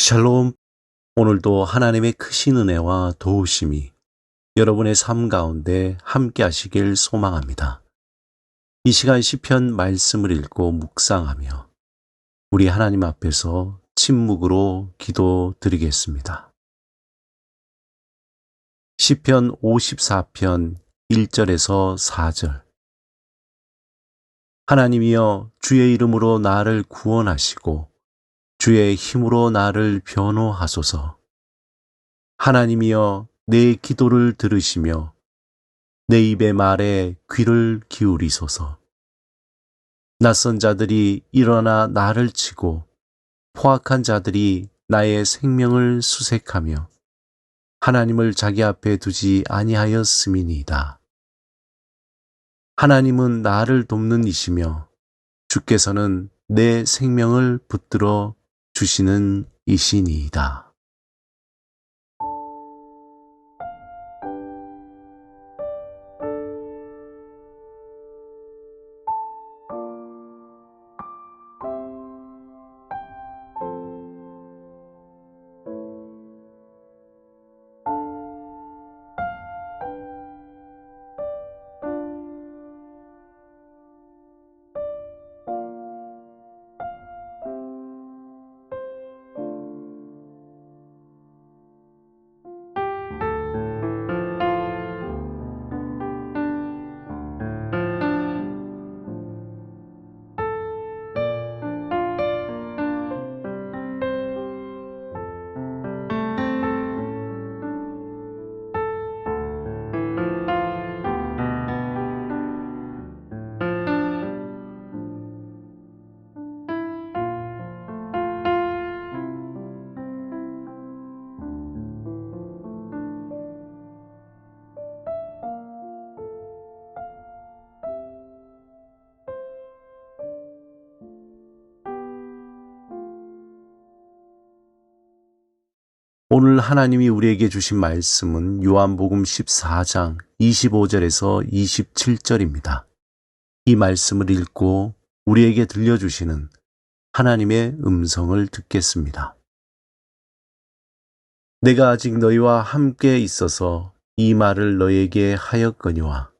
샬롬. 오늘도 하나님의 크신 은혜와 도우심이 여러분의 삶 가운데 함께 하시길 소망합니다. 이 시간 시편 말씀을 읽고 묵상하며 우리 하나님 앞에서 침묵으로 기도드리겠습니다. 시편 54편 1절에서 4절. 하나님이여, 주의 이름으로 나를 구원하시고 주의 힘으로 나를 변호하소서. 하나님이여, 내 기도를 들으시며 내 입의 말에 귀를 기울이소서. 낯선 자들이 일어나 나를 치고 포악한 자들이 나의 생명을 수색하며 하나님을 자기 앞에 두지 아니하였음이니이다. 하나님은 나를 돕는 이시며 주께서는 내 생명을 붙들어 주시는 이시니이다. 오늘 하나님이 우리에게 주신 말씀은 요한복음 14장 25절에서 27절입니다. 이 말씀을 읽고 우리에게 들려주시는 하나님의 음성을 듣겠습니다. 내가 아직 너희와 함께 있어서 이 말을 너희에게 하였거니와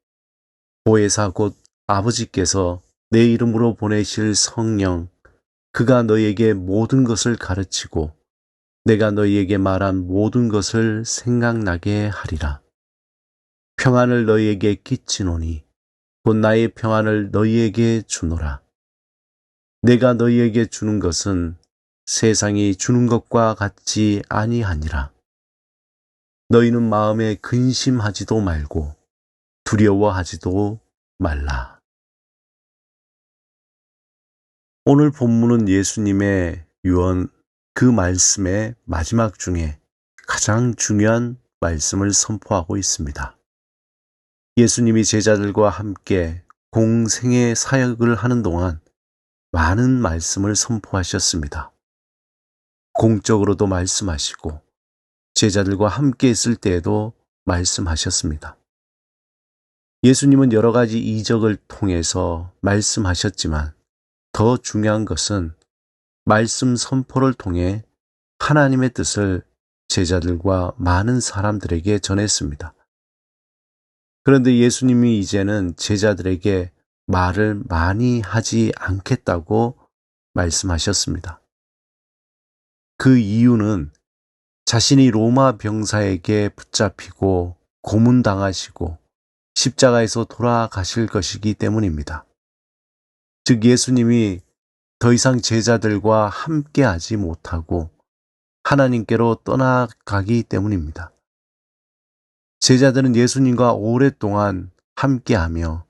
보혜사 곧 아버지께서 내 이름으로 보내실 성령, 그가 너희에게 모든 것을 가르치고 내가 너희에게 말한 모든 것을 생각나게 하리라. 평안을 너희에게 끼치노니 곧 나의 평안을 너희에게 주노라. 내가 너희에게 주는 것은 세상이 주는 것과 같지 아니하니라. 너희는 마음에 근심하지도 말고 두려워하지도 말라. 오늘 본문은 예수님의 유언, 그 말씀의 마지막 중에 가장 중요한 말씀을 선포하고 있습니다. 예수님이 제자들과 함께 공생의 사역을 하는 동안 많은 말씀을 선포하셨습니다. 공적으로도 말씀하시고 제자들과 함께 있을 때에도 말씀하셨습니다. 예수님은 여러 가지 이적을 통해서 말씀하셨지만 더 중요한 것은 말씀 선포를 통해 하나님의 뜻을 제자들과 많은 사람들에게 전했습니다. 그런데 예수님이 이제는 제자들에게 말을 많이 하지 않겠다고 말씀하셨습니다. 그 이유는 자신이 로마 병사에게 붙잡히고 고문당하시고 십자가에서 돌아가실 것이기 때문입니다. 즉 예수님이 더 이상 제자들과 함께 하지 못하고 하나님께로 떠나가기 때문입니다. 제자들은 예수님과 오랫동안 함께하며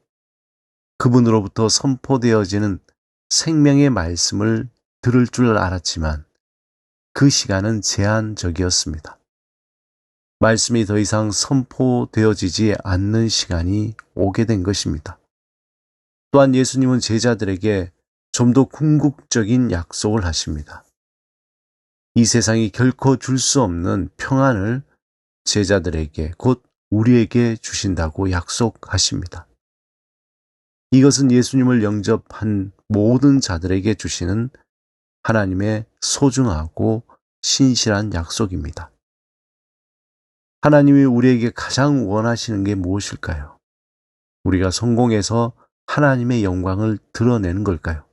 그분으로부터 선포되어지는 생명의 말씀을 들을 줄 알았지만 그 시간은 제한적이었습니다. 말씀이 더 이상 선포되어지지 않는 시간이 오게 된 것입니다. 또한 예수님은 제자들에게 좀 더 궁극적인 약속을 하십니다. 이 세상이 결코 줄 수 없는 평안을 제자들에게 곧 우리에게 주신다고 약속하십니다. 이것은 예수님을 영접한 모든 자들에게 주시는 하나님의 소중하고 신실한 약속입니다. 하나님이 우리에게 가장 원하시는 게 무엇일까요? 우리가 성공해서 하나님의 영광을 드러내는 걸까요?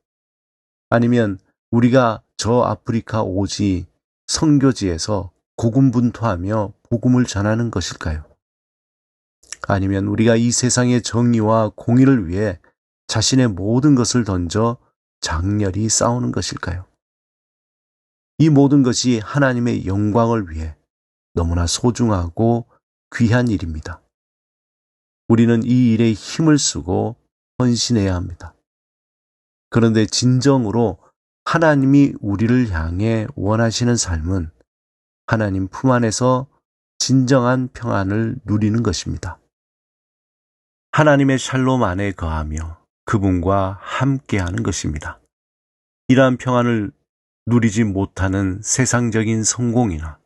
아니면 우리가 저 아프리카 오지 선교지에서 고군분투하며 복음을 전하는 것일까요? 아니면 우리가 이 세상의 정의와 공의를 위해 자신의 모든 것을 던져 장렬히 싸우는 것일까요? 이 모든 것이 하나님의 영광을 위해 너무나 소중하고 귀한 일입니다. 우리는 이 일에 힘을 쓰고 헌신해야 합니다. 그런데 진정으로 하나님이 우리를 향해 원하시는 삶은 하나님 품 안에서 진정한 평안을 누리는 것입니다. 하나님의 샬롬 안에 거하며 그분과 함께하는 것입니다. 이러한 평안을 누리지 못하는 세상적인 성공이나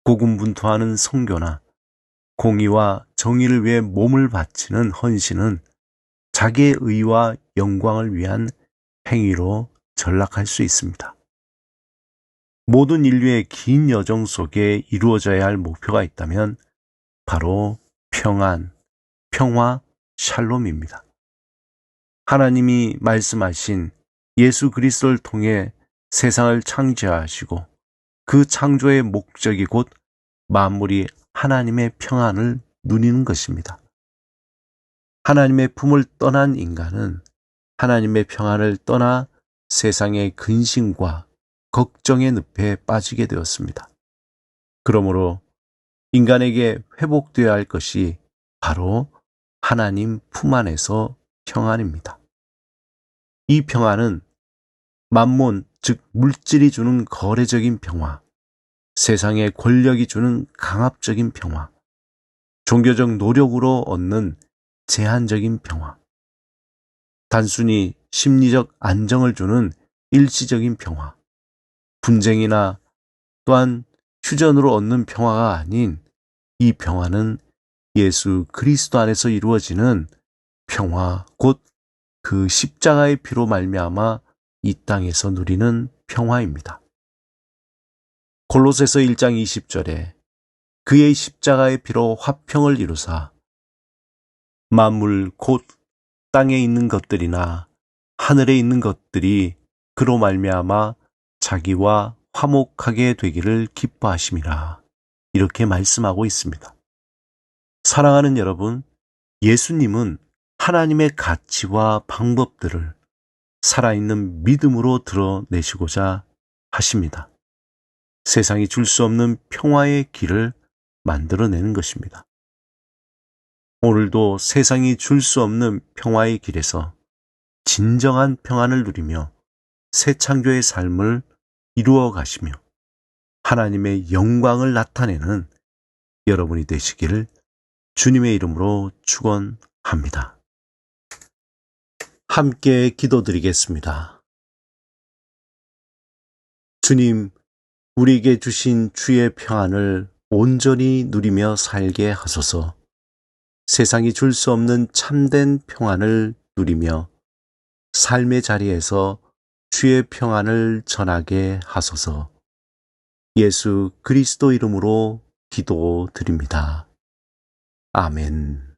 고군분투하는 선교나 공의와 정의를 위해 몸을 바치는 헌신은 자기의 의와 영광을 위한 행위로 전락할 수 있습니다. 모든 인류의 긴 여정 속에 이루어져야 할 목표가 있다면 바로 평안, 평화, 샬롬입니다. 하나님이 말씀하신 예수 그리스도를 통해 세상을 창조하시고 그 창조의 목적이 곧 만물이 하나님의 평안을 누리는 것입니다. 하나님의 품을 떠난 인간은 하나님의 평안을 떠나 세상의 근심과 걱정의 늪에 빠지게 되었습니다. 그러므로 인간에게 회복되어야 할 것이 바로 하나님 품 안에서 평안입니다. 이 평안은 만몬, 즉 물질이 주는 거래적인 평화, 세상의 권력이 주는 강압적인 평화, 종교적 노력으로 얻는 제한적인 평화, 단순히 심리적 안정을 주는 일시적인 평화, 분쟁이나 또한 휴전으로 얻는 평화가 아닌 이 평화는 예수 그리스도 안에서 이루어지는 평화, 곧 그 십자가의 피로 말미암아 이 땅에서 누리는 평화입니다. 골로새서 1장 20절에 그의 십자가의 피로 화평을 이루사 만물 곧 땅에 있는 것들이나 하늘에 있는 것들이 그로 말미암아 자기와 화목하게 되기를 기뻐하심이라. 이렇게 말씀하고 있습니다. 사랑하는 여러분, 예수님은 하나님의 가치와 방법들을 살아있는 믿음으로 드러내시고자 하십니다. 세상이 줄 수 없는 평화의 길을 만들어내는 것입니다. 오늘도 세상이 줄 수 없는 평화의 길에서 진정한 평안을 누리며 새 창조의 삶을 이루어 가시며 하나님의 영광을 나타내는 여러분이 되시기를 주님의 이름으로 축원합니다. 함께 기도드리겠습니다. 주님, 우리에게 주신 주의 평안을 온전히 누리며 살게 하소서. 세상이 줄 수 없는 참된 평안을 누리며 삶의 자리에서 주의 평안을 전하게 하소서. 예수 그리스도 이름으로 기도드립니다. 아멘.